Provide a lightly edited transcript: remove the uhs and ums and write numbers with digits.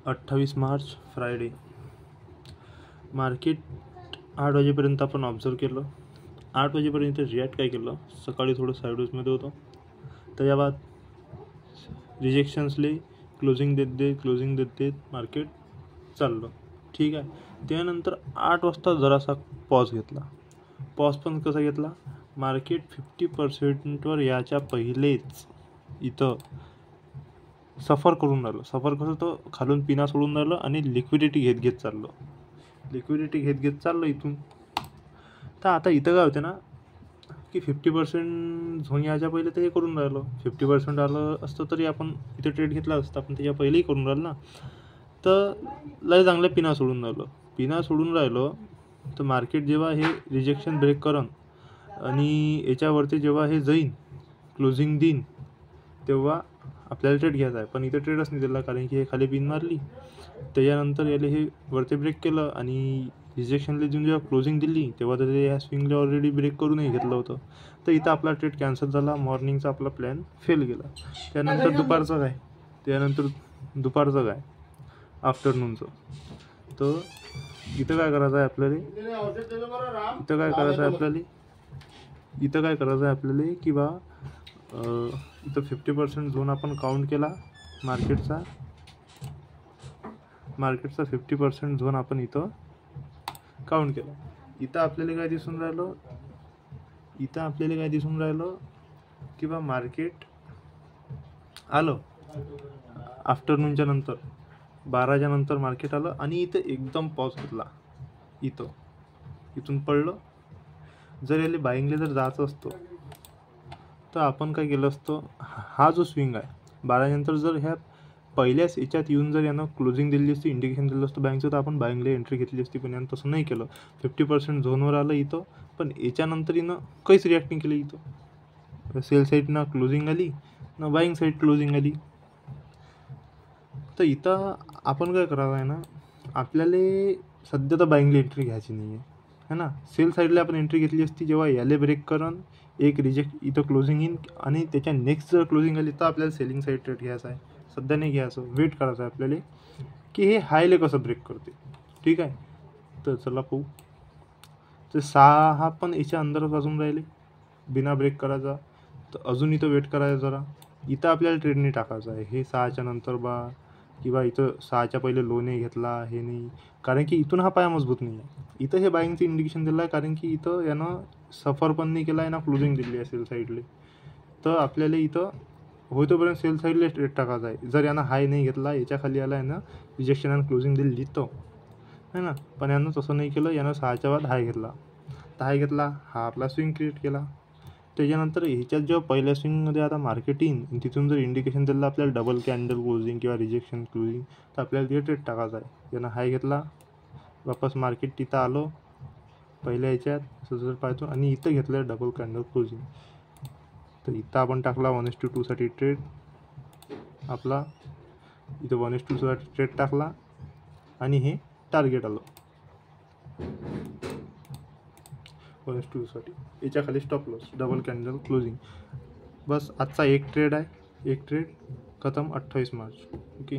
28 March Friday. Market 8 वाजेपर्यंत आपण observe केलं. 8 वाजेपर्यंत रिॲक्ट काय केलं, सकाळी थोडं साईडवेजमध्ये होतं, त्याच्या बाद रिजेक्शन्सले क्लोजिंग देत मार्केट चाललं. ठीक आहे. त्यानंतर 8 वाजता जरासा पॉज घेतला. पॉज पण कसा घेतला, मार्केट 50% याच्या पहिलेच इथं सफर करून राहिलं. सफर कसं तर खालून पिना सोडून राहिलं आणि लिक्विडिटी घेत चाललं इथून. तर आता इथं काय होते ना की 50% झोन यायच्या पहिले ते हे करून राहिलं. 50% आलं असतं तरी आपण इथे ट्रेड घेतला असता, आपण त्याच्या पहिलेही करून राहिलं ना. तर लय चांगलं पिना सोडून राहिलं तर मार्केट जेव्हा हे रिजेक्शन ब्रेक करण आणि याच्यावरती जेव्हा हे जाईन क्लोजिंग देईन तेव्हा आपल्याला ट्रेड घ्यायचा आहे. पण इथं ट्रेडच नाही दिला, कारण की हे खाली पिन मारली. त्याच्यानंतर याला हे वरती ब्रेक केलं आणि रिजेक्शनला देऊन जेव्हा क्लोजिंग दिली तेव्हा तर या स्विंगला ऑलरेडी ब्रेक करूनही घेतलं होतं. तर इथं आपला ट्रेड कॅन्सल झाला. मॉर्निंगचा आपला प्लॅन फेल गेला. त्यानंतर दुपारचं काय आफ्टरनूनचं. तर इथं काय करायचं आहे आपल्याला की बा इथं 50% झोन आपण काउंट केला. मार्केटचा 50% झोन आपण इथं काउंट केला. इथं आपल्याला काय दिसून राहिलं की बा मार्केट आलं आफ्टरनूनच्या नंतर 12च्या नंतर मार्केट आलं आणि इथं एकदम पॉज घेतला. इथून पडलं. जर याला बाईंगला जर जायचं असतं तर आपण काय केलं असतं, हा जो स्विंग आहे 12 नंतर जर ह्या पहिल्याच याच्यात येऊन जर यानं क्लोजिंग दिली असती, इंडिकेशन दिलं असतं बँकचं, तर आपण बाईंगला एंट्री घेतली असती. पण यानं तसं नाही केलं. 50% झोनवर आलं इथं, पण याच्यानंतर यानं काहीच रिॲक्ट नाही केलं. इथं सेल साईड ना क्लोजिंग आली ना बाईंग साईड क्लोजिंग आली. तर इथं आपण काय करावं आहे ना, आपल्याला सध्या तर बाईंगला एंट्री घ्यायची नाही आहे ना. सेल साईडला आपण एंट्री घेतली असती जेव्हा याले ब्रेक करून एक रिजेक्ट इथं क्लोजिंग येईन आणि त्याच्या नेक्स्ट जर क्लोजिंग आली तर आपल्याला सेलिंग साईड ट्रेड घ्यायचा आहे. सध्या नाही घ्यायचं, वेट करायचं आहे आपल्याला की हे हायले कसं ब्रेक करते. ठीक आहे. तर चला पाहू. तर 6 पण याच्या अंदरच अजून राहिले बिना ब्रेक करायचा. तर अजून इथं वेट करायचं जरा. इथं आपल्याला ट्रेड नाही टाकायचं आहे. हे 6च्या नंतर किंवा इथं 6च्या पहिले लो नाही घेतला, हे नाही, कारण की इथून हा पाया मजबूत नाही आहे. इथं हे बाईंगचं इंडिकेशन दिलं आहे, कारण की इथं यानं सफर पण नाही केला आहे ना क्लोजिंग दिली आहे सेल साईडले. तर आपल्याला इथं होईतोपर्यंत सेल साईडला ट्रेड टाकायचा आहे. जर यानं हाय नाही घेतला, याच्या खाली आला आहे ना रिजेक्शन आणि क्लोजिंग दिली तो है ना. पण यानं तसं नाही केलं. यानं 6च्या बाद हाय घेतला. हा आपला स्विंग क्रिएट केला. त्याच्यानंतर ह्याच्यात जेव्हा पहिल्या स्विंगमध्ये आता मार्केट येईन तिथून जर इंडिकेशन दिलं आपल्याला डबल कॅन्डल क्लोजिंग किंवा रिजेक्शन क्लोजिंग, तर आपल्याला तिथे ट्रेड टाकायचा आहे. यानं हाय घेतला, वापस मार्केट तिथं आलो पहिल्या ह्याच्यात जर पाहतो आणि इथं घेतलं डबल कॅन्डल क्लोजिंग. तर इथं आपण टाकला 1:2 साठी ट्रेड आपला. इथं 1:2 साठी ट्रेड टाकला आणि हे टार्गेट आलं 1:2 साठी. याच्या खाली stop loss double candle closing. बस आजचा एक ट्रेड आहे. एक ट्रेड खतम 28 मार्च. ओके.